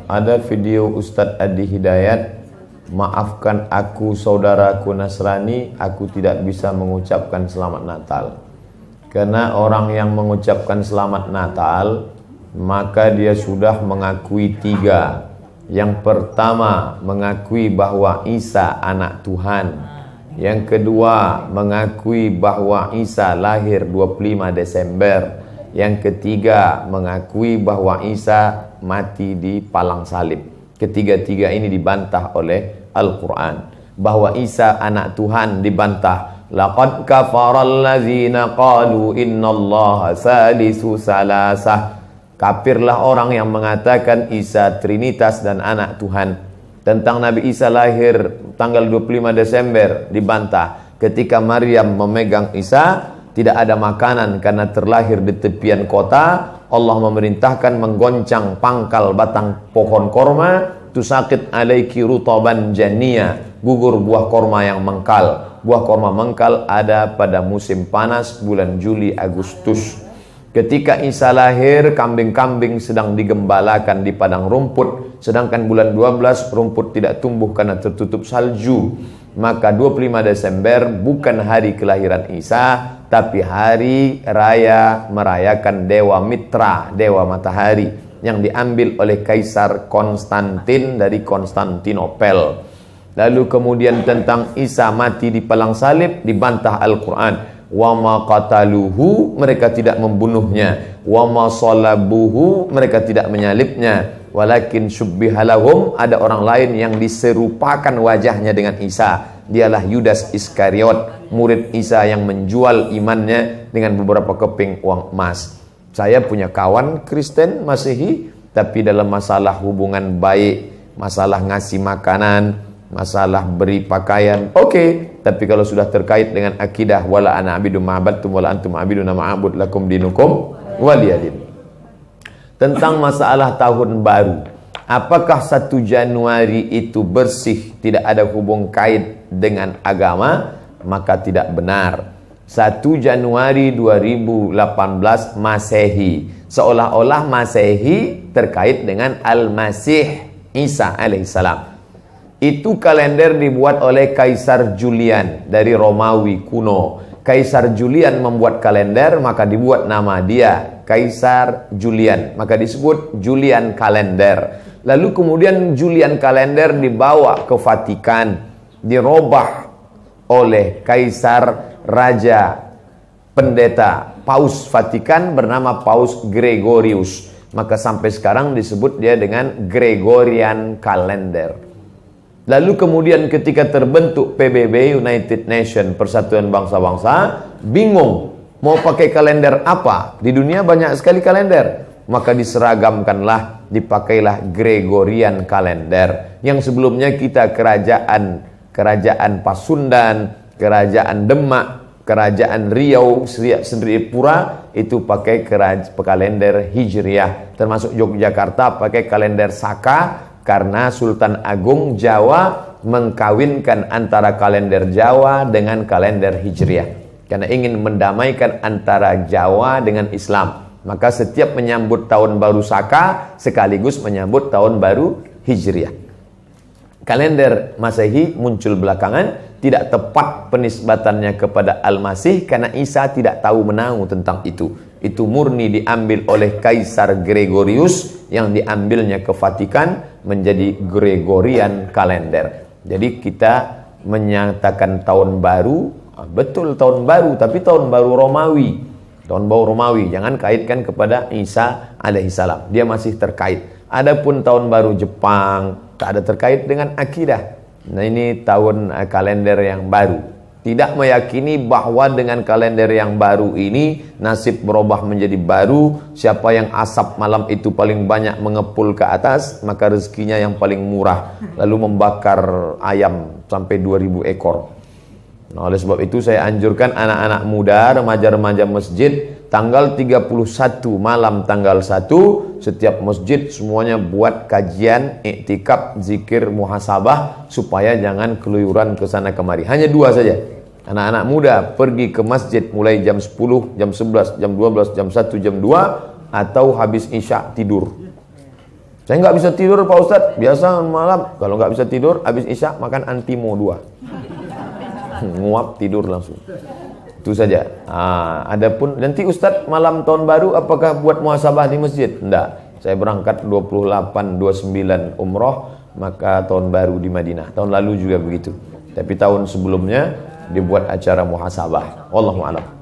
Ada video Ustadz Adi Hidayat, maafkan aku saudaraku Nasrani, aku tidak bisa mengucapkan selamat Natal. Karena orang yang mengucapkan selamat Natal, maka dia sudah mengakui tiga. Yang pertama, mengakui bahwa Isa anak Tuhan. Yang kedua, mengakui bahwa Isa lahir 25 Desember. Yang ketiga, mengakui bahwa Isa mati di palang salib. Ketiga-tiga ini dibantah oleh Al-Quran. Bahwa Isa anak Tuhan dibantah. Laqad kafaral ladzina qalu innallaha salisu salasah. Kafirlah orang yang mengatakan Isa Trinitas dan anak Tuhan. Tentang Nabi Isa lahir tanggal 25 Desember dibantah. Ketika Maryam memegang Isa, tidak ada makanan karena terlahir di tepian kota. Allah memerintahkan menggoncang pangkal batang pohon korma. Tusakit alaiki rutaban jania, gugur buah korma yang mengkal. Buah korma mengkal ada pada musim panas bulan Juli Agustus. Ketika Isa lahir, kambing-kambing sedang digembalakan di padang rumput. Sedangkan bulan 12 rumput tidak tumbuh karena tertutup salju. Maka 25 Desember bukan hari kelahiran Isa, tapi hari raya merayakan Dewa Mitra, Dewa Matahari, yang diambil oleh Kaisar Konstantin dari Konstantinopel. Lalu kemudian tentang Isa mati di palang salib dibantah Al-Quran. Wa ma qataluhu, mereka tidak membunuhnya. Wa ma salabuhu, mereka tidak menyalibnya. Walakin syubbihalahum, ada orang lain yang diserupakan wajahnya dengan Isa. Dialah Yudas Iskariot, murid Isa yang menjual imannya dengan beberapa keping uang emas. Saya punya kawan Kristen Masehi, tapi dalam masalah hubungan baik, masalah ngasih makanan, masalah beri pakaian, oke. Tapi kalau sudah terkait dengan akidah, wala ana abidu ma'abadtum wala antum abiduna ma'abud lakum dinukum waliyadin. Tentang masalah tahun baru, apakah 1 Januari itu bersih, tidak ada hubung kait dengan agama? Maka tidak benar. 1 Januari 2018 Masehi, seolah-olah Masehi terkait dengan Al-Masih Isa alaihissalam. Itu kalender dibuat oleh Kaisar Julian dari Romawi kuno. Kaisar Julian membuat kalender, maka dibuat nama dia Kaisar Julian, maka disebut Julian kalender. Lalu kemudian Julian kalender dibawa ke Vatikan, dirobah oleh Kaisar Raja Pendeta Paus Vatikan bernama Paus Gregorius. Maka sampai sekarang disebut dia dengan Gregorian kalender. Lalu kemudian ketika terbentuk PBB, United Nation, Persatuan Bangsa-Bangsa, bingung mau pakai kalender apa? Di dunia banyak sekali kalender. Maka diseragamkanlah, dipakailah Gregorian kalender. Yang sebelumnya kita kerajaan Pasundan, kerajaan Demak, kerajaan Riau, Sendripura itu pakai kalender Hijriah. Termasuk Yogyakarta pakai kalender Saka, karena Sultan Agung Jawa mengkawinkan antara kalender Jawa dengan kalender Hijriah. Karena ingin mendamaikan antara Jawa dengan Islam. Maka setiap menyambut tahun baru Saka sekaligus menyambut tahun baru Hijriah. Kalender Masehi muncul belakangan, tidak tepat penisbatannya kepada Al-Masih karena Isa tidak tahu menahu tentang itu. Itu murni diambil oleh Kaisar Gregorius yang diambilnya ke Vatikan menjadi Gregorian kalender. Jadi kita menyatakan tahun baru, betul tahun baru, tapi tahun baru Romawi. Tahun baru Romawi, jangan kaitkan kepada Isa alaihissalam. Dia masih terkait. Adapun tahun baru Jepang, tak ada terkait dengan akidah. Nah ini tahun kalender yang baru. Tidak meyakini bahwa dengan kalender yang baru ini nasib berubah menjadi baru. Siapa yang asap malam itu paling banyak mengepul ke atas, maka rezekinya yang paling murah. Lalu membakar ayam sampai 2000 ekor. Nah, oleh sebab itu saya anjurkan anak-anak muda, remaja-remaja masjid, tanggal 31 malam tanggal 1 setiap masjid semuanya buat kajian, iktikaf, zikir, muhasabah supaya jangan keluyuran ke sana kemari. Hanya 2 saja. Anak-anak muda pergi ke masjid mulai jam 10, jam 11, jam 12, jam 1, jam 2 atau habis isya tidur. Saya nggak bisa tidur Pak Ustadz. Biasa malam kalau nggak bisa tidur, habis isya makan Antimo 2. Nguap tidur langsung. Itu saja. Adapun nanti Ustadz malam tahun baru apakah buat muhasabah di masjid? Enggak. Saya berangkat 28, 29 umroh, maka tahun baru di Madinah. Tahun lalu juga begitu. Tapi tahun sebelumnya dibuat acara muhasabah. Wallahu a'lam.